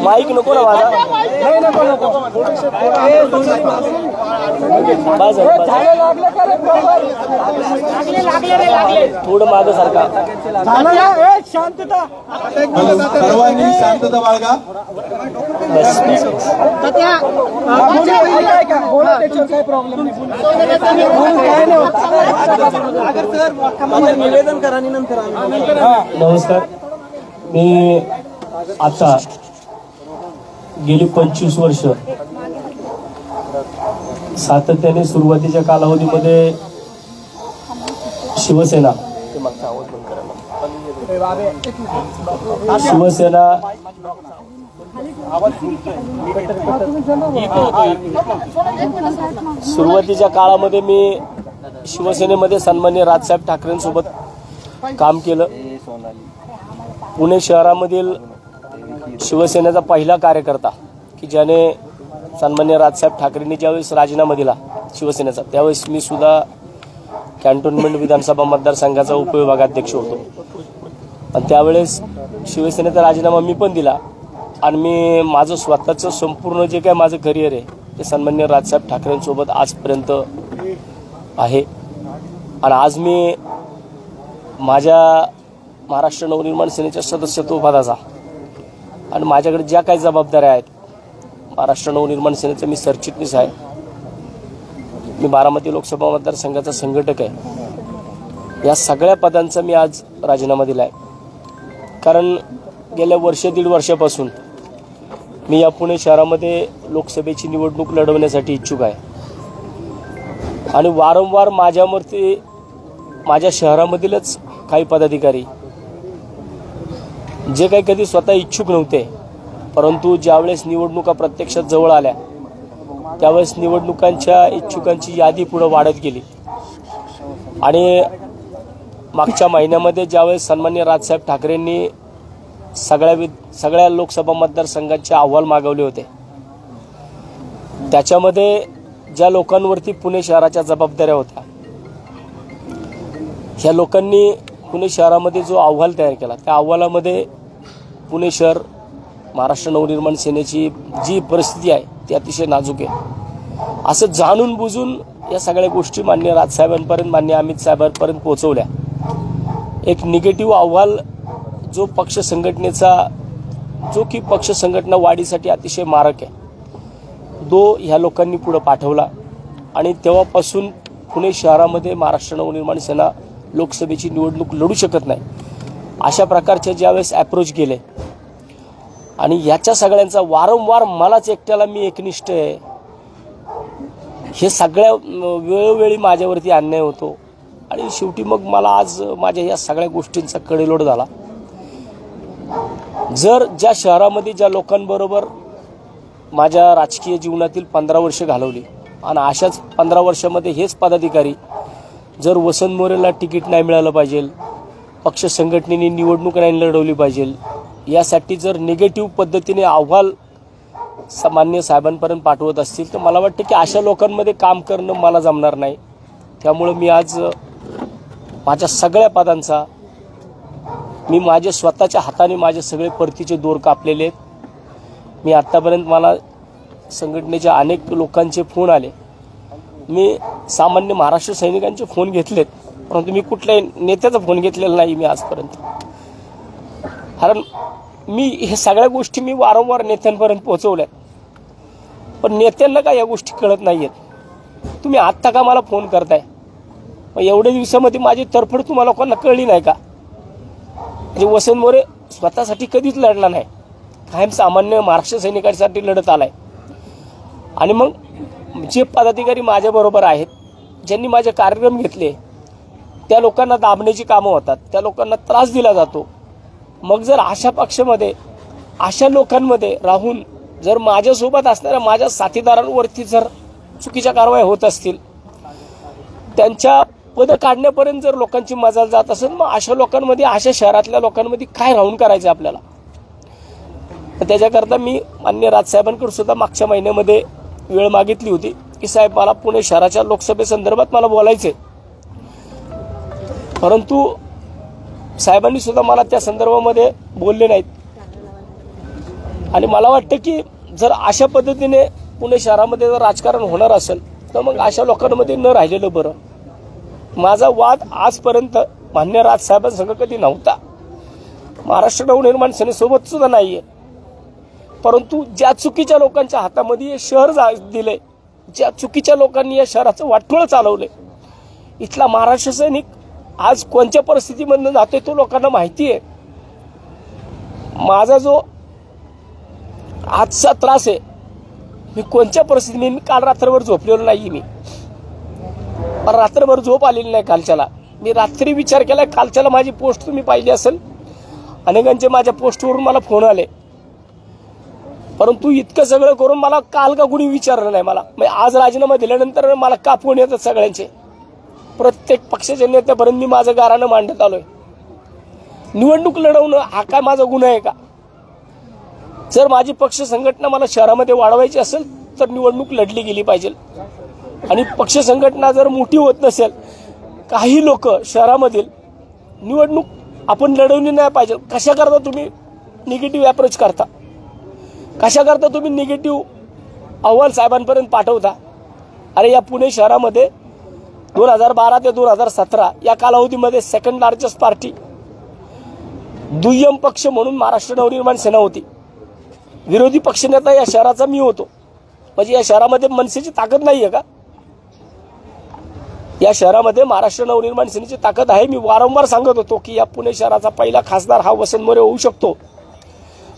Mic नको ना माझा थोडं मागं सारखा शांतता सर्वांनी शांतता बाळगा निवेदन करा आणि नंतर नमस्कार मी आता गेली 25 वर्ष सातत्याने सुरुवातीच्या कालावधीमध्ये शिवसेना सुरुवातीच्या काळामध्ये मी शिवसेनेमध्ये सन्माननीय राजसाहेब ठाकरेंसोबत काम केलं. पुणे शहरामधील शिवसेनेचा पहिला कार्यकर्ता की ज्याने सन्माननीय राजसाहेब ठाकरेंनी ज्यावेळेस राजीनामा दिला शिवसेनेचा, त्यावेळेस मी सुद्धा कॅन्टोन्मेंट विधानसभा मतदारसंघाचा उपविभागाध्यक्ष होतो. आणि त्यावेळेस शिवसेनेचा राजीनामा मी पण दिला आणि मी माझं स्वतःचं संपूर्ण जे काय माझं करिअर आहे ते सन्माननीय राजसाहेब ठाकरेंसोबत आजपर्यंत आहे. आणि आज मी माझ्या महाराष्ट्र नवनिर्माण सेनेच्या सदस्यत्व पदाचा आणि माझ्याकडे ज्या काही जबाबदाऱ्या आहेत, महाराष्ट्र नवनिर्माण सेनेचा मी सरचिटणीस आहे, मी बारामती लोकसभा मतदारसंघाचा संघटक आहे. या सगळ्या पदांचा मी आज राजीनामा दिला आहे. कारण गेल्या दीड वर्षापासून मी या पुणे शहरामध्ये लोकसभेची निवडणूक लढवण्यासाठी इच्छुक आहे. आणि वारंवार माझ्या शहरामधीलच काही पदाधिकारी जे काही कधी स्वतः इच्छुक नव्हते, परंतु ज्यावेळेस निवडणुका प्रत्यक्षात जवळ आल्या त्यावेळेस निवडणुकांच्या इच्छुकांची यादी पुढे वाढत गेली. आणि मागच्या महिन्यामध्ये ज्यावेळेस सन्माननीय राजसाहेब ठाकरेंनी सगळ्या लोकसभा मतदारसंघांचे अहवाल मागवले होते, त्याच्यामध्ये ज्या लोकांवरती पुणे शहराच्या जबाबदाऱ्या होत्या, ह्या लोकांनी पुणे शहरामध्ये जो अहवाल तयार केला त्या अहवालामध्ये पुणे शहर महाराष्ट्र नवनिर्माण सेनेची जी परिस्थिती आहे ती अतिशय नाजूक आहे असं जाणून बुजून या सगळ्या गोष्टी माननीय राजसाहेबांपर्यंत, माननीय अमित साहेबांपर्यंत पोहोचवल्या. एक निगेटिव्ह अहवाल जो पक्ष संघटना वाढीसाठी अतिशय मारक आहे, तो ह्या लोकांनी पुढे पाठवला. आणि तेव्हापासून पुणे शहरामध्ये महाराष्ट्र नवनिर्माण सेना लोकसभेची निवडणूक लढू शकत नाही अशा प्रकारचे ज्यावेळेस अप्रोच केले. आणि याच्या सगळ्यांचा वारंवार मलाच एकट्याला मी एकनिष्ठ आहे हे सगळ्या वेळोवेळी माझ्यावरती अन्याय होतो. आणि शेवटी मग मला आज माझ्या या सगळ्या गोष्टींचा कडेलोट झाला. जर ज्या शहरामध्ये ज्या लोकांबरोबर माझ्या राजकीय जीवनातील 15 वर्ष घालवली आणि अशाच 15 वर्षामध्ये हेच पदाधिकारी जर वसंत मोरेला तिकीट नाही मिळालं पाहिजे, पक्ष संघटनेने निवडणूक नाही लढवली पाहिजे, यासाठी जर निगेटिव्ह पद्धतीने अहवाल माननीय साहेबांपर्यंत पाठवत असतील तर मला वाटतं की अशा लोकांमध्ये काम करणं मला जमणार नाही. त्यामुळे मी आज माझ्या सगळ्या पदांचा मी माझ्या स्वतःच्या हाताने माझे सगळे परतीचे दोर कापलेले आहेत. मी आत्तापर्यंत मला संघटनेच्या अनेक लोकांचे फोन आले, मी सामान्य महाराष्ट्र सैनिकांचे फोन घेतलेत, परंतु मी कुठल्याही नेत्याचा फोन घेतलेला नाही मी आजपर्यंत. कारण मी हे सगळ्या गोष्टी मी वारंवार नेत्यांपर्यंत पोहोचवल्यात, पण नेत्यांना काय या गोष्टी कळत नाही आहेत. तुम्ही आत्ता का मला फोन करताय? मग एवढ्या दिवसामध्ये माझी तरफड तुम्हाला लोकांना कळली नाही का? म्हणजे वसंत मोरे स्वतःसाठी कधीच लढला नाही, कायम सामान्य महाराष्ट्र सैनिकांसाठी लढत आलाय. आणि मग जे पदाधिकारी माझ्याबरोबर आहेत, ज्यांनी माझे कार्यक्रम घेतले, त्या लोकांना दाबण्याची कामं होतात, त्या लोकांना त्रास दिला जातो. मग जर अशा पक्षामध्ये अशा लोकांमध्ये राहून जर माझ्यासोबत असणाऱ्या माझ्या साथीदारांवरती जर चुकीच्या कारवाई होत असतील, त्यांच्या पद काढण्यापर्यंत जर लोकांची मजाल जात असेल, मग अशा लोकांमध्ये, अशा शहरातल्या लोकांमध्ये काय राहून करायचं आपल्याला. त्याच्याकरता मी माननीय राजसाहेबांकडे सुद्धा मागच्या महिन्यामध्ये वेळ मागितली होती की साहेब मला पुणे शहराच्या लोकसभेसंदर्भात मला बोलायचंय. परंतु साहेबांनी सुद्धा मला त्या संदर्भामध्ये बोलले नाहीत. आणि मला वाटतं की जर अशा पद्धतीने पुणे शहरामध्ये जर राजकारण होणार असेल तर मग अशा लोकांमध्ये न राहिलेलं बरं. माझा वाद आजपर्यंत मान्य राजसाहेबांसंग कधी नव्हता, महाराष्ट्र नवनिर्माण सेनेसोबत सुद्धा नाहीये. परंतु ज्या चुकीच्या लोकांच्या हातामध्ये हे शहर दिले, ज्या चुकीच्या लोकांनी या शहराचं वाटोळं चालवले, इथला महाराष्ट्र सैनिक आज कोणत्या परिस्थितीमधून जातोय तो लोकांना माहिती आहे. माझा जो आजचा त्रास आहे, मी कोणत्या परिस्थितीत, मी काल रात्रभर झोपलेलो नाही. मी रात्रभर झोप आलेली नाही कालच्याला. मी रात्री विचार केला, कालच्याला माझी पोस्ट तुम्ही पाहिली असेल, अनेकांचे माझ्या पोस्टवरून मला फोन आले. परंतु इतकं सगळं करून मला काल का कुणी विचारलं नाही. मला आज राजीनामा दिल्यानंतर मला का फोन येतात सगळ्यांचे, प्रत्येक पक्षाच्या नेत्यापर्यंत मी माझं गाऱ्हाणं मांडत आलोय. निवडणूक लढवणं हा काय माझा गुन्हा आहे का? जर माझी पक्ष संघटना मला शहरामध्ये वाढवायची असेल तर निवडणूक लढली गेली पाहिजे. आणि पक्ष संघटना जर मोठी होत नसेल, काही लोक शहरामधील निवडणूक आपण लढवली नाही पाहिजे. कशा करता तुम्ही निगेटिव्ह अप्रोच करता, कशा करता तुम्ही निगेटिव्ह अहवाल साहेबांपर्यंत पाठवता. अरे या पुणे शहरामध्ये 2012 ते 2017 या कालावधीमध्ये सेकंड लार्जेस्ट पार्टी, दुय्यम पक्ष म्हणून महाराष्ट्र नवनिर्माण सेना होती. विरोधी पक्षनेता या शहराचा मी होतो. म्हणजे या शहरामध्ये मनसेची ताकद नाहीये का? या शहरामध्ये महाराष्ट्र नवनिर्माण सेनेची ताकद आहे. मी वारंवार सांगत होतो की या पुणे शहराचा पहिला खासदार हा वसंत मोरे होऊ शकतो.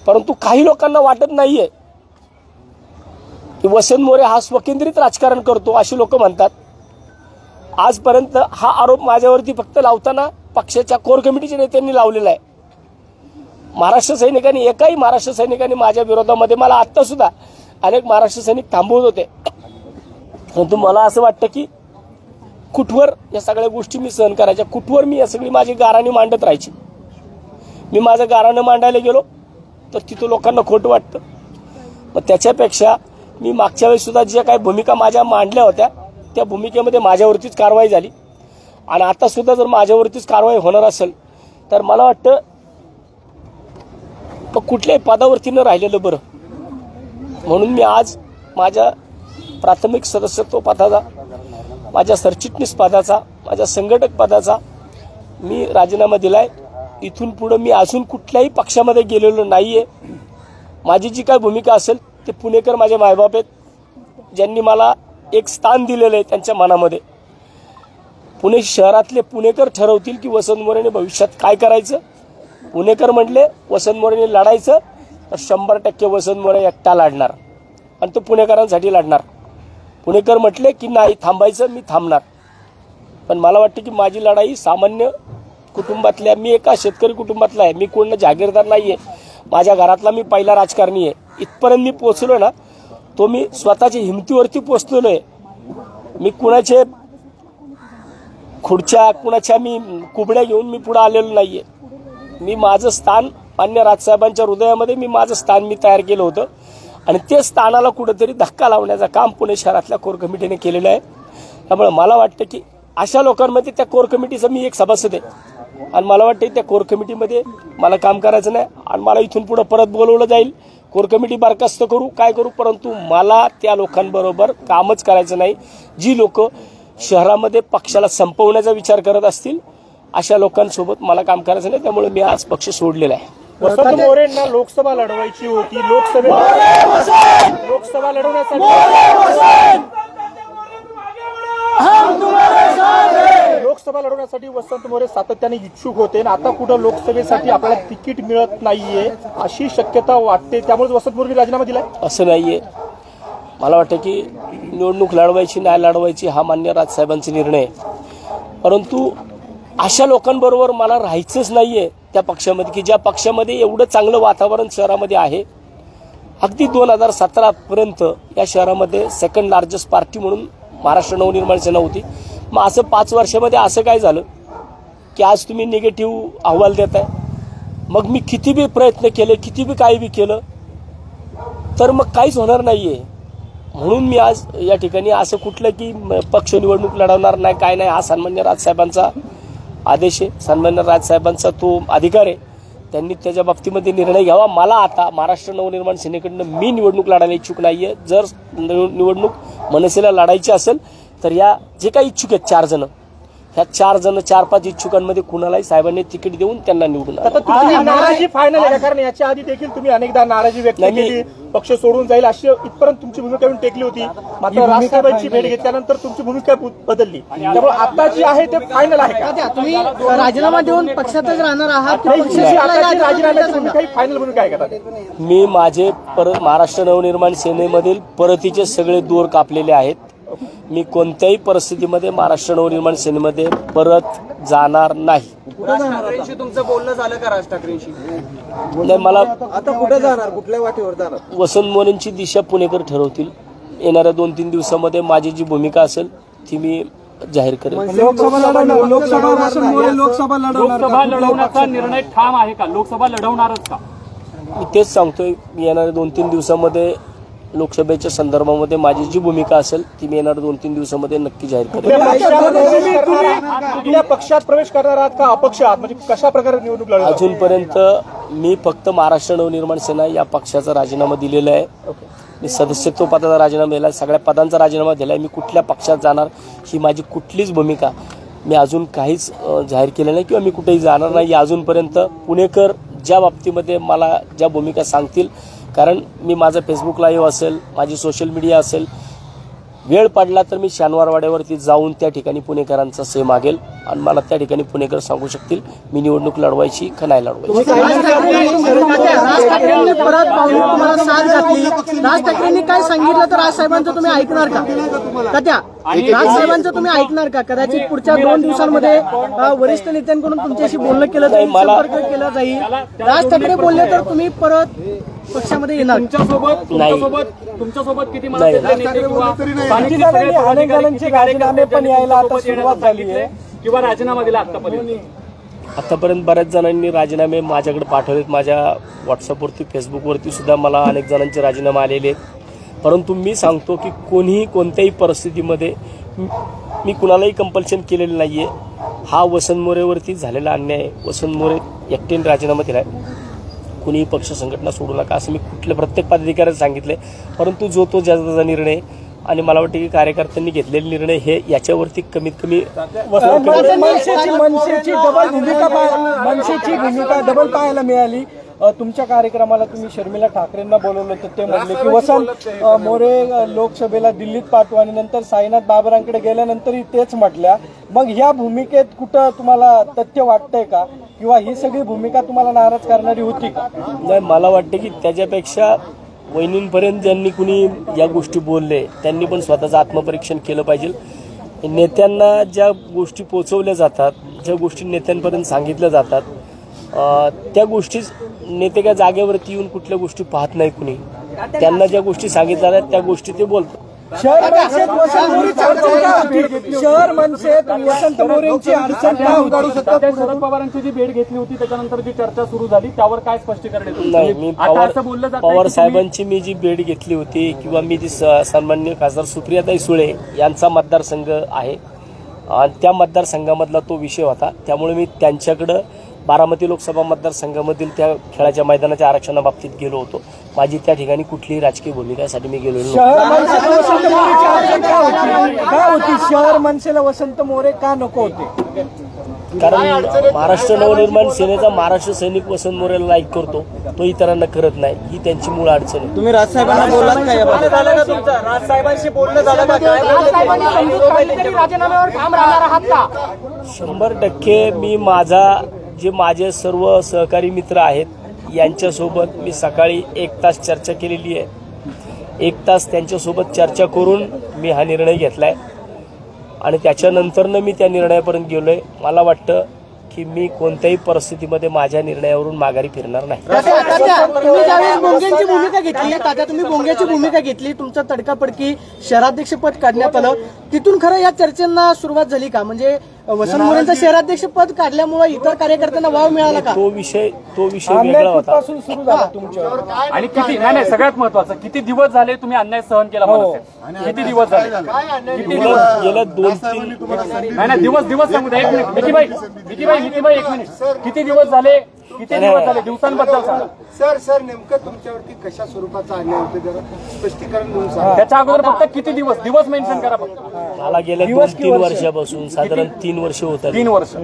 परंतु काही लोकांना वाटत नाहीये की वसंत मोरे हा स्वकेंद्रित राजकारण करतो, अशी लोक म्हणतात. आजपर्यंत हा आरोप माझ्यावरती फक्त लावताना पक्षाच्या कोर कमिटीच्या नेत्यांनी लावलेला आहे. महाराष्ट्र सैनिकांनी, एकाही महाराष्ट्र सैनिकांनी माझ्या विरोधामध्ये, मला आत्ता सुद्धा अनेक महाराष्ट्र सैनिक थांबवत होते. परंतु मला असं वाटतं की कुठवर या सगळ्या गोष्टी मी सहन करायच्या, कुठवर मी या सगळी माझी गाऱ्हाणे मांडत राहायची. मी माझं गाऱ्हाणं मांडायला गेलो तर तिथं लोकांना खोटं वाटतं. मग त्याच्यापेक्षा मी मागच्या वेळेस सुद्धा ज्या काही भूमिका माझ्या मांडल्या होत्या त्या भूमिकेमध्ये माझ्यावरतीच कारवाई झाली. आणि आता सुद्धा जर माझ्यावरतीच कारवाई होणार असेल तर मला वाटतं कुठल्याही पदावरती न राहिलेलं बरं. म्हणून मी आज माझ्या प्राथमिक सदस्यत्व पदाचा, माझ्या सरचिटणीस पदाचा, माझ्या संघटक पदाचा मी राजीनामा दिलाय. इथून पुढे मी अजून कुठल्याही पक्षामध्ये गेलेलो नाहीये. माझी जी काय भूमिका असेल ते पुणेकर माझे मायबाप आहेत, ज्यांनी मला एक स्थान दिलेलं आहे त्यांच्या मनामध्ये. पुणे शहरातले पुणेकर ठरवतील की वसंत मोरेने भविष्यात काय करायचं. पुणेकर म्हटले वसंत मोरेने लढायचं तर 100% वसंत मोरे एकटा लढणार आणि तो पुणेकरांसाठी लढणार. पुणेकर म्हटले की नाही थांबायचं, मी थांबणार. पण मला वाटतं की माझी लढाई सामान्य कुटुंबातल्या, मी एका शेतकरी कुटुंबातला आहे, मी कोण जागीरदार नाहीये. माझ्या घरातला मी पहिला राजकारणी आहे. इथपर्यंत मी पोहोचलो ना, तो मी स्वतःच्या हिमतीवरती पोहोचलेलो आहे. मी कुणाचे खुर्च्या, कुणाच्या मी कुबड्या घेऊन मी पुढे आलेलो नाहीये. मी माझं स्थान मान्य राजसाहेबांच्या हृदयामध्ये, मी माझं स्थान मी तयार केलं होतं. आणि ते स्थानाला कुठेतरी धक्का लावण्याचं काम पुणे शहरातल्या कोर कमिटीने केलेलं आहे. त्यामुळे मला वाटतं की अशा लोकांमध्ये त्या कोर कमिटीचा मी एक सभासद आहे. आणि मला वाटतं त्या कोर कमिटीमध्ये मला काम करायचं नाही. आणि मला इथून पुढे परत बोलवलं जाईल, कोर कमिटी बरखास्त करू, काय करू, परंतु मला त्या लोकांबरोबर कामच करायचं नाही. जी लोक शहरामध्ये पक्षाला संपवण्याचा विचार करत असतील अशा लोकांसोबत मला काम करायचं नाही. त्यामुळे मी आज पक्ष सोडलेला आहे. वसंत मोरेंना लोकसभा लढवायची होती. लोकसभा लढवण्यासाठी वसंत मोरे सातत्याने इच्छुक होते. आता कुठं लोकसभेसाठी आपल्याला तिकीट मिळत नाहीये अशी शक्यता वाटते. त्यामुळे वसंत मोरेंनी राजीनामा दिलाय. असं नाहीये. मला वाटतं की निवडणूक लढवायची नाही लढवायची हा मान्य राजसाहेबांचा निर्णय आहे, परंतु अशा लोकांबरोबर मला राहायचंच नाहीये त्या पक्षामध्ये की ज्या पक्षामध्ये एवढं चांगलं वातावरण शहरामध्ये आहे. अगदी 2017 पर्यंत या शहरामध्ये सेकंड लार्जेस्ट पार्टी म्हणून महाराष्ट्र नवनिर्माण सेना होती. मग असं 5 वर्षामध्ये असं काय झालं की आज तुम्ही निगेटिव्ह अहवाल देताय. मग मी किती बी प्रयत्न केले, किती बी काही बी केलं तर मग काहीच होणार नाहीये. म्हणून मी आज या ठिकाणी असं कुठलं की पक्ष निवडणूक लढवणार नाही काय नाही, हा सन्मान्य राजसाहेबांचा आदेश आहे, सन्मान्य राजसाहेबांचा तो अधिकार आहे. त्यांनी त्याच्या बाबतीमध्ये निर्णय घ्यावा. मला आता महाराष्ट्र नवनिर्माण सेनेकडनं मी निवडणूक लढायला इच्छुक नाहीये. जर निवडणूक मनसेला लढायची असेल तर या जे काही इच्छुक आहेत 4 जण, ह्या 4 जण 4-5 इच्छुकांमध्ये कुणालाही साहेबांनी तिकीट देऊन त्यांना निवडून नाराजी फायनल आहे, कारण याच्या आधी देखील तुम्ही अनेकदा नाराजी व्यक्त केली, पक्ष सोडून जाईल अशी इथपर्यंत तुमची भूमिका टेकली होती. मात्र राजसाहेबांची भेट घेतल्यानंतर तुमची भूमिका बदलली, त्यामुळे आता जी आहे ते फायनल आहे का? तुम्ही राजीनामा देऊन पक्षातच राहणार आहात? राजीनाम्याची भूमिका ही फायनल भूमिका आहे का? मी माझे महाराष्ट्र नवनिर्माण सेनेमधील परतीचे सगळे दूर कापलेले आहेत. मी कोणत्याही परिस्थितीमध्ये महाराष्ट्र नवनिर्माण सेनेमध्ये परत जाणार नाही. तुमचं बोलणं झालं का राज ठाकरेंशी? नाही, मला आता कुठे जाणार, कुठल्या वाटेवर जाणार? वसंत मोरेंची दिशा पुणेकर ठरवतील. येणाऱ्या 2-3 दिवसामध्ये माझी जी भूमिका असेल ती मी जाहीर करेन. लोकसभा लढवण्याचा निर्णय ठाम आहे का? लोकसभा लढवणारच का? मी तेच सांगतोय, येणाऱ्या 2-3 दिवसामध्ये लोकसभेच्या संदर्भामध्ये माझी जी भूमिका असेल ती मी येणाऱ्या 2-3 दिवसामध्ये नक्की जाहीर करेन. कुठल्या पक्षात प्रवेश करणार आहात का अपक्ष आहात, म्हणजे कशा प्रकारे निवडणूक लढणार? अजूनपर्यंत मी फक्त महाराष्ट्र नवनिर्माण सेना या पक्षाचा राजीनामा दिलेला आहे. मी सदस्यत्व पदाचा राजीनामा दिला, सगळ्या पदांचा राजीनामा दिला. मी कुठल्या पक्षात जाणार ही माझी कुठलीच भूमिका मी अजून काहीच जाहीर केलं नाही किंवा मी कुठेही जाणार नाही. अजूनपर्यंत पुणेकर ज्या बाबतीमध्ये मला ज्या भूमिका सांगतील, कारण मी माझं फेसबुक लाईव्ह असेल, माझी सोशल मीडिया असेल, वेळ पडला तर मी शनिवारवाड्यावरती जाऊन त्या ठिकाणी पुणेकरांचा सही मागेल आणि मला त्या ठिकाणी पुणेकर सांगू शकतील मी निवडणूक लढवायची का नाही लढवायची. राज ठाकरेंनी परत तुम्हाला साथ घातली, राज ठाकरेंनी काय सांगितलं तर राजसाहेबांचं तुम्ही ऐकणार का? राजसाहेबांचं तुम्ही ऐकणार का? कदाचित पुढच्या 2 दिवसांमध्ये वरिष्ठ नेत्यांकडून तुमच्याशी बोलणं केलं जाईल, संपर्क केला जाईल. राज ठाकरे बोलले तर तुम्ही परत पक्षामध्ये येणार? तुमच्यासोबत किती अनेक जणांचे राजीनामे पण यायला आता सुरुवात झाली आहे किंवा राजीनामा दिला आतापर्यंत बऱ्याच जणांनी राजीनामे माझ्याकडे पाठवलेत. माझ्या व्हॉट्सअपवरती, फेसबुकवरती सुद्धा मला अनेक जणांचे राजीनामे आलेले आहेत. परंतु मी सांगतो की कोणीही कोणत्याही परिस्थितीमध्ये मी कुणालाही कंपल्शन केलेलं नाहीये. हा वसंत मोरेवरती झालेला अन्याय आहे. वसंत मोरे एकट्याने राजीनामा दिलाय. कुणीही पक्ष संघटना सोडू नका असं मी कुठल्या प्रत्येक पदाधिकाऱ्याला सांगितलंय. परंतु जो तो ज्याचा निर्णय आणि मला वाटतं की कार्यकर्त्यांनी घेतलेले निर्णय हे याच्यावरती कमीत कमी मनसेची भूमिका डबल पाहायला मिळाली. तुमच्या कार्यक्रमाला तुम्ही शर्मिला ठाकरेंना बोलवलं तर ते म्हणले की वसंत मोरे लोकसभेला दिल्लीत पाठवू आणि नंतर साईनाथ बाबरांकडे गेल्यानंतरही तेच म्हटल्या. मग ह्या भूमिकेत कुठं तुम्हाला तथ्य वाटतंय का, किंवा ही सगळी भूमिका तुम्हाला नाराज करणारी होती का? नाही, मला वाटतं की त्याच्यापेक्षा वहिनींपर्यंत ज्यांनी कुणी या गोष्टी बोलले त्यांनी पण स्वतःचं आत्मपरीक्षण केलं पाहिजे. नेत्यांना ज्या गोष्टी पोचवल्या जातात, ज्या गोष्टी नेत्यांपर्यंत सांगितल्या जातात, त्या गोष्टी नेते काय जागेवरती येऊन कुठल्या गोष्टी पाहत नाही. कुणी त्यांना ज्या गोष्टी सांगितल्या जातात त्या गोष्टी ते बोलतात. शहर मनसेत वसंत मोरेंची अडचण का उघडू शकतात? शरद पवारांची जी भेट घेतली होती त्याच्यानंतर जी चर्चा सुरू झाली त्यावर काय स्पष्टीकरण? नाही, मी पवार साहेबांची मी जी भेट घेतली होती किंवा मी जी सन्माननीय खासदार सुप्रियाताई सुळे यांचा मतदारसंघ आहे आणि त्या मतदारसंघामधला तो विषय होता. त्यामुळे मी त्यांच्याकडं बारामती लोकसभा मतदारसंघामधील त्या खेळाच्या मैदानाच्या आरक्षणाबाबतीत गेलो होतो. माझी त्या ठिकाणी कुठलीही राजकीय भूमिकासाठी मी गेलो नव्हतो. शहर मनसेला वसंत मोरे का नको होते? कारण महाराष्ट्र नवनिर्माण सेनेचा महाराष्ट्र सैनिक वसंत मोरेला लाईक करतो, तो इतरांना करत नाही. ही त्यांची मूळ अडचण आहे. तुम्ही राजसाहेबांना बोललात का याबाबत? राजसाहेबांशी बोलणं झालं का? राजीनाम्यावर ठाम राहणार आहात का? 100% मी जे माझे सर्व सहकारी मित्र आहेत यांच्यासोबत मी सकाळी 1 तास चर्चा केलेली आहे. 1 तास त्यांच्यासोबत चर्चा करून मी हा निर्णय घेतलाय आणि त्याच्यानंतरनं मी त्या निर्णयापर्यंत गेलोय. मला वाटतं की मी कोणत्याही परिस्थितीमध्ये माझ्या निर्णयावरून माघारी फिरणार नाही. तुम्ही ज्यावेळेस बोंगेची भूमिका घेतली, तात्या तुम्ही बोंगेची भूमिका घेतली, तुमचं तडकाफडकी शहराध्यक्षपद काढण्यात आलं, तिथून खरं या चर्चेंना सुरुवात झाली का? म्हणजे वसंत मोरेंचं शहराध्यक्षपद काढल्यामुळे इतर कार्यकर्त्यांना वाव मिळाला का? तो विषय वेगळा होता. सुरू झाला तुमच्यावर. आणि किती नाही सगळ्यात महत्वाचं, किती दिवस झाले तुम्ही अन्याय सहन केला? किती दिवस झाले? गेल्या 2-3 नाही दिवस सांगू द्या. 1 मिनिट मिकीबाई 1 मिनिट. किती दिवस झाले? दिवसांबद्दल सांगा सर नेमकं तुमच्यावरती कशा स्वरूपाचा अन्याय होतो जरा स्पष्टीकरण देऊन सांगा. त्याच्या अगोदर फक्त किती दिवस मेन्शन करा फक्त. मला गेल्या 2-3 वर्षापासून साधारण 3 वर्ष होत आहेत. 3 वर्ष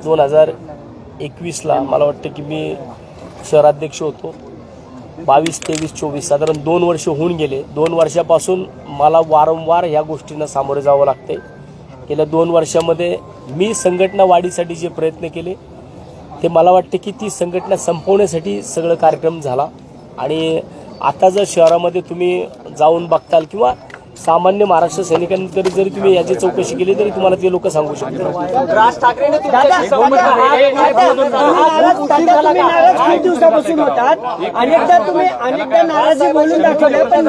2021ला मला वाटतं की मी शहराध्यक्ष होतो. 22, 23, 24 साधारण 2 वर्ष होऊन गेले. 2 वर्षापासून मला वारंवार ह्या गोष्टींना सामोरे जावं लागते. गेल्या 2 वर्षामध्ये मी संघटना वाढीसाठी जे प्रयत्न केले ते मला वाटते की ती संघटना संपवण्यासाठी सगळं कार्यक्रम झाला. आणि आता जर शहरामध्ये तुम्ही जाऊन बघताल किंवा सामान्य महाराष्ट्र सैनिकांकडे जरी तुम्ही याची चौकशी केली तरी तुम्हाला ते लोक सांगू शकतात. राज ठाकरेंने खूप दिवसापासून होतात. अनेकदा नाराजी बोलून दाखवल्या, पण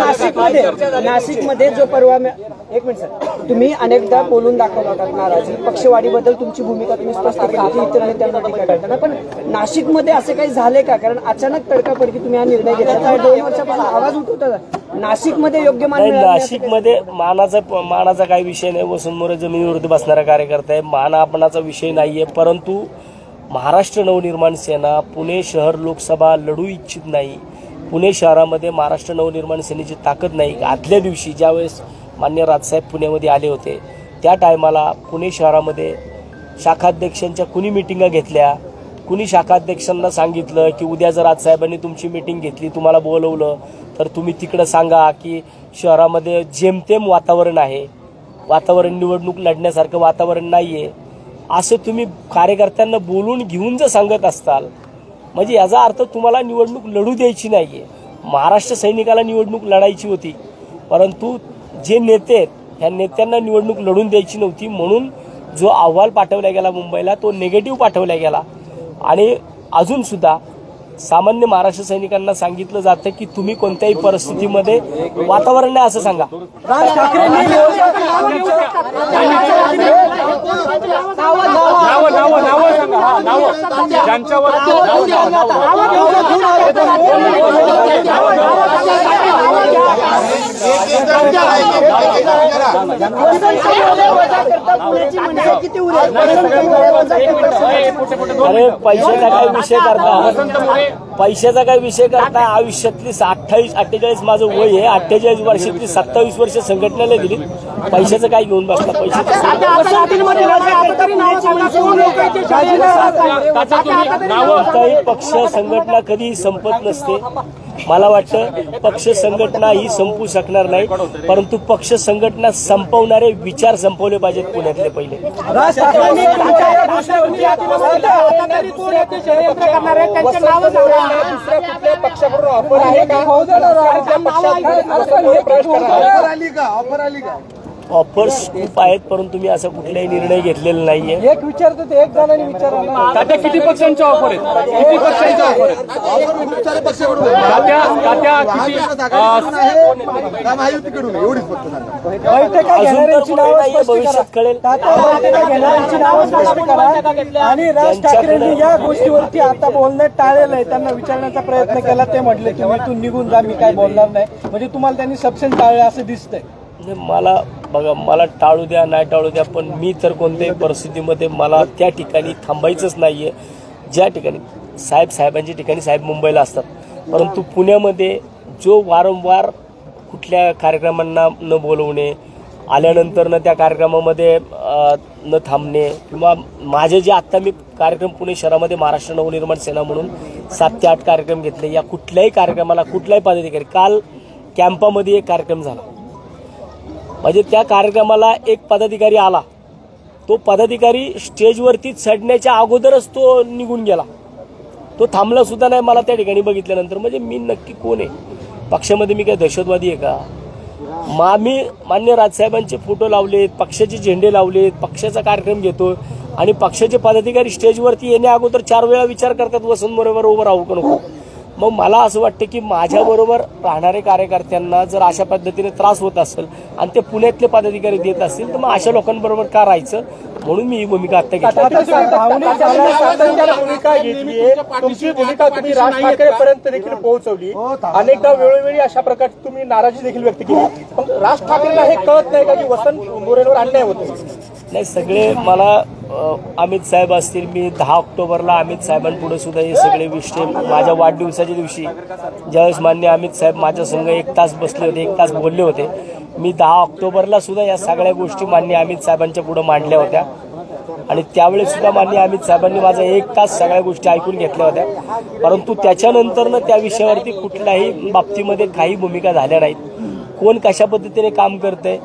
नाशिकमध्ये जो परवा 1 मिनिट सर, तुम्ही अनेकदा बोलून दाखवला होतात नाराजी. पक्षवाढीबद्दल तुमची भूमिका तुम्ही स्पष्ट केली होती इतर नेत्यांना टीका करताना, पण नाशिकमध्ये असे काही झाले का? कारण अचानक तडकाफडकी तुम्ही हा निर्णय घेतला. 2 वर्षापासून आवाज उठवता नाशिकमध्ये योग्य मान मिळालं? नाशिकमध्ये मानाचा काही विषय नाही. वसंत मोरे जमिनीवरती बसणारा कार्यकर्ता आहे. मानापणाचा विषय नाहीये. परंतु महाराष्ट्र नवनिर्माण सेना पुणे शहर लोकसभा लढू इच्छित नाही. पुणे शहरामध्ये महाराष्ट्र नवनिर्माण सेनेची ताकद नाही. आदल्या दिवशी ज्यावेळेस मान्य राजसाहेब पुण्यामध्ये आले होते त्या टायमाला पुणे शहरामध्ये शाखाध्यक्षांच्या कुणी मिटिंगा घेतल्या, कुणी शाखाध्यक्षांना सांगितलं की उद्या जर राजसाहेबांनी तुमची मिटिंग घेतली, तुम्हाला बोलवलं तर तुम्ही तिकडं सांगा की शहरामध्ये जेमतेम वातावरण आहे, वातावरण निवडणूक लढण्यासारखं वातावरण नाहीये. असं तुम्ही कार्यकर्त्यांना बोलून घेऊन जर सांगत असताल म्हणजे याचा अर्थ तुम्हाला निवडणूक लढू द्यायची नाहीये. महाराष्ट्र सैनिकाला निवडणूक लढायची होती, परंतु जे नेते आहेत ह्या नेत्यांना निवडणूक लढून द्यायची नव्हती. म्हणून जो अहवाल पाठवला गेला मुंबईला तो निगेटिव्ह पाठवला गेला. आणि अजून सुद्धा सामान्य महाराष्ट्र सैनिकांना सांगितलं जातं की तुम्ही कोणत्याही परिस्थितीमध्ये वातावरण नाही असं सांगा. अरे पैशाचा काय विषय करता आयुष्यातली 48 माझं वय आहे. 48 वर्षातली 27 वर्ष संघटनेला दिली. पैशाचं काय घेऊन बसला? पैशाचं पक्ष संघटना कधी संपत नसते. मला वाटतं पक्ष संघटना ही संपू शकणार नाही, परंतु पक्ष संघटना संपवणारे विचार संपवले पाहिजेत पुण्यातले पहिले. ऑफर्स खूप आहेत, परंतु मी असा कुठलाही निर्णय घेतलेला नाहीये. एक विचारतो ते एक जणांनी विचारलं तात्या किती पक्षांच्या ऑफर आहेत? किती पक्षांच्या ऑफर आहेत? भविष्यात कळेल. आणि राज ठाकरेंनी या गोष्टीवरती आता बोलणं टाळलेलं आहे. त्यांना विचारण्याचा प्रयत्न केला, ते म्हटले तुम्ही इथून निघून जा, मी काय बोलणार नाही. म्हणजे तुम्हाला त्यांनी सबसेंट टाळलं असं दिसतंय. मला बघा, मला टाळू द्या नाही टाळू द्या, पण मी तर कोणत्याही परिस्थितीमध्ये मला त्या ठिकाणी थांबायचंच नाहीये. ज्या ठिकाणी साहेबांच्या ठिकाणी साहेब मुंबईला असतात, परंतु पुण्यामध्ये जो वारंवार कुठल्या कार्यक्रमांना न बोलवणे, आल्यानंतर न त्या कार्यक्रमामध्ये न थांबणे, किंवा माझे जे आत्ता मी कार्यक्रम पुणे शहरामध्ये महाराष्ट्र नवनिर्माण सेना म्हणून 7 ते 8 कार्यक्रम घेतले. या कुठल्याही कार्यक्रमाला कुठलाही पदाधिकारी, काल कॅम्पामध्ये एक कार्यक्रम झाला, म्हणजे त्या कार्यक्रमाला एक पदाधिकारी आला, तो पदाधिकारी स्टेजवरती चढण्याच्या अगोदरच तो निघून गेला. तो थांबला सुद्धा नाही मला त्या ठिकाणी बघितल्यानंतर. म्हणजे मी नक्की कोण आहे? पक्षामध्ये मी काय दहशतवादी आहे का? मी मान्य राजसाहेबांचे फोटो लावलेत, पक्षाचे झेंडे लावलेत, पक्षाचा कार्यक्रम घेतो आणि पक्षाचे पदाधिकारी स्टेजवरती येण्या अगोदर 4 वेळा विचार करतात वसंत मोरेबरोबर उभं राहू का नको. मग मला असं वाटतं की माझ्याबरोबर राहणारे कार्यकर्त्यांना जर अशा पद्धतीने त्रास होत असेल आणि ते पुण्यातले पदाधिकारी देत असतील तर मग अशा लोकांबरोबर का राहायचं, म्हणून मी ही भूमिका आता घेतली. भूमिका घेतलीये, तुमची भूमिका तुम्ही राज ठाकरेपर्यंत देखील पोहोचवली. अनेकदा वेळोवेळी अशा प्रकारची तुम्ही नाराजी देखील व्यक्त केली. पण राज ठाकरेंना हे कळत नाही का की वसंत मोरेंवर अन्याय होतो? नाही, सगळे मला अमित साहेब असतील, मी 10 ऑक्टोबरला अमित साहेबांपुढे सुद्धा हे सगळे विषय माझ्या वाढदिवसाच्या दिवशी ज्यावेळेस मान्य अमित साहेब माझ्या संग 1 तास बसले होते, 1 तास बोलले होते, मी 10 ऑक्टोबरला सुद्धा या सगळ्या गोष्टी मान्य अमित साहेबांच्या पुढे मांडल्या होत्या आणि त्यावेळेस सुद्धा मान्य अमित साहेबांनी माझा 1 तास सगळ्या गोष्टी ऐकून घेतल्या होत्या. परंतु त्याच्यानंतरनं त्या विषयावरती कुठल्याही बाबतीमध्ये काही भूमिका झाल्या नाहीत. कोण कशा पद्धतीने काम करतंय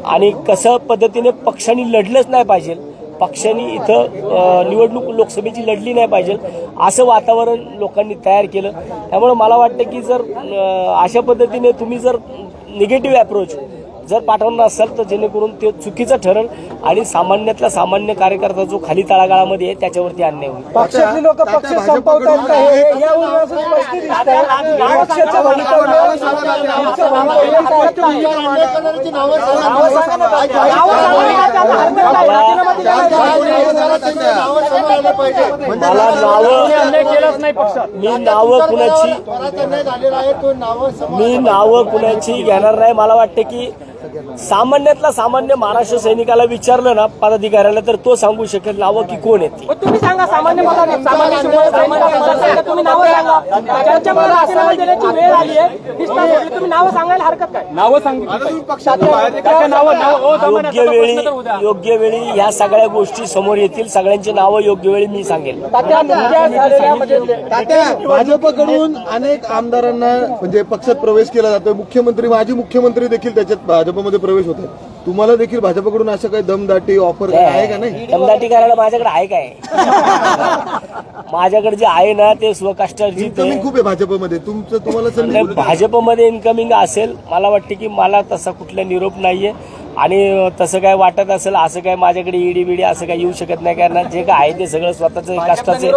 आणि कसं पद्धतीने पक्षांनी लढलंच नाही पाहिजे, पक्षांनी इथं निवडणूक लोकसभेची लढली नाही पाहिजे असं वातावरण लोकांनी तयार केलं. त्यामुळे मला वाटतं की जर अशा पद्धतीने तुम्ही जर निगेटिव्ह अप्रोच जर पाठवणार असाल तर जेणेकरून ते चुकीचं ठरेल आणि सामान्यातला सामान्य कार्यकर्ता जो खाली तळागाळामध्ये आहे त्याच्यावरती अन्याय होईल. पक्षातली लोक पक्ष संपवतात का हे यावरून असं स्पष्ट दिसतंय. पक्षाचं मी नावं कुणाची घेणार नाही. मला वाटतं की सामान्यातला सामान्य महाराष्ट्र सैनिकाला विचारलं ना पदाधिकाऱ्याला तर तो सांगू शकेल नावं की कोण आहेत. तुम्ही सांगा सामान्य तुम्ही नावं सांगा. वेळ आली आहे, तुम्ही नावं सांगायला हरकत काय? नावं योग्य वेळी ह्या सगळ्या गोष्टी समोर येतील. सगळ्यांची नावं योग्य वेळी मी सांगेल. भाजपकडून अनेक आमदारांना म्हणजे पक्षात प्रवेश केला जातोय. मुख्यमंत्री माजी मुख्यमंत्री देखील त्याच्यात भाजपमध्ये प्रवेश होत आहे. तुम्हाला देखील भाजपकडून असं काही दमदाटी ऑफर आहे का? नाही, दमदाटी करायला माझ्याकडे आहे काय? माझ्याकडे जे आहे ना ते स्वकष्टार्जित इन्कमिंग खूप आहे भाजपमध्ये. तुम्हाला संधी भाजपमध्ये इन्कमिंग असेल. मला वाटते की मला तसा कुठला निरोप नाहीये आणि तसं काय वाटत असेल असं काय माझ्याकडे ईडी बिडी असं काय येऊ शकत नाही. कारण जे काय आहे ते सगळं स्वतःचं कष्टाचे.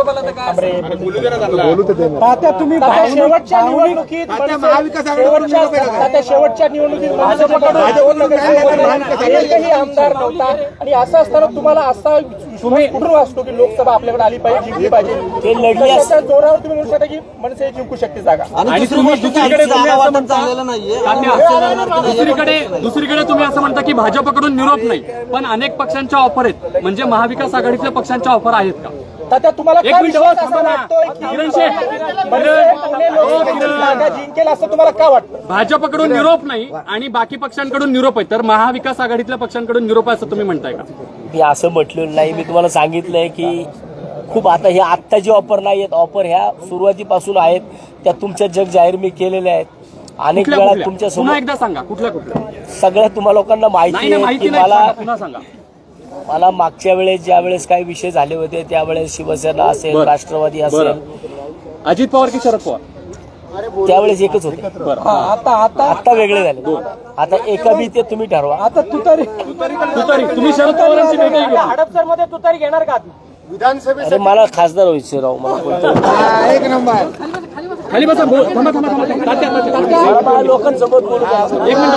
तुम्ही शेवटच्या निवडणुकीत एकही आमदार नव्हता आणि असं असताना तुम्हाला असा विश्वास कुठून वाटतो की लोकसभा आपल्याकडे आली पाहिजे, जिंकली पाहिजे? ते लढली असते जोरावर तुम्ही म्हणू शकता की मनसे जिंकू शकते जागा. आणि दुसरीकडे तुम्ही असं म्हणता की भाजपकडून निरोप नाही पण अनेक पक्षांच्या ऑफर आहेत. म्हणजे महाविकास आघाडीतल्या पक्षांच्या ऑफर आहेत का? तात्या तुम्हाला एक मिनिट किरण शेठ, जिंकेल असं तुम्हाला का वाटतं? भाजपकडून निरोप नाही आणि बाकी पक्षांकडून निरोप आहे तर महाविकास आघाडीतल्या पक्षांकडून निरोप आहे असं तुम्ही म्हणताय का? मी असं म्हटलेलं नाही. मी तुम्हाला सांगितलंय की खूप आता हे आत्ताची ऑफर नाही आहेत. ऑफर ह्या सुरुवातीपासून आहेत. त्या तुमच्या जग जाहीर मी केलेल्या आहेत. अनेक वेळा तुमच्या समोर एकदा सांगा कुठल्या सगळ्या तुम्हाला लोकांना माहिती आहे की पुन्हा सांगा. मला मागच्या वेळेस ज्या वेळेस काही विषय झाले होते त्यावेळेस शिवसेना असेल, राष्ट्रवादी असेल, अजित पवार की शरद पवार त्यावेळेस एकच होते. आता वेगळे झाले. आता एका बी ते तुम्ही ठरवा. आता तुतारी तुम्ही शरद पवारांची भेट घ्या. हडपसरमध्ये तुतारी घेणार का? विधानसभेत अरे मला खासदार व्हायचं राव. मला एक नंबर खाली बसा. लोकांसोबत बोलू. एक मिनिट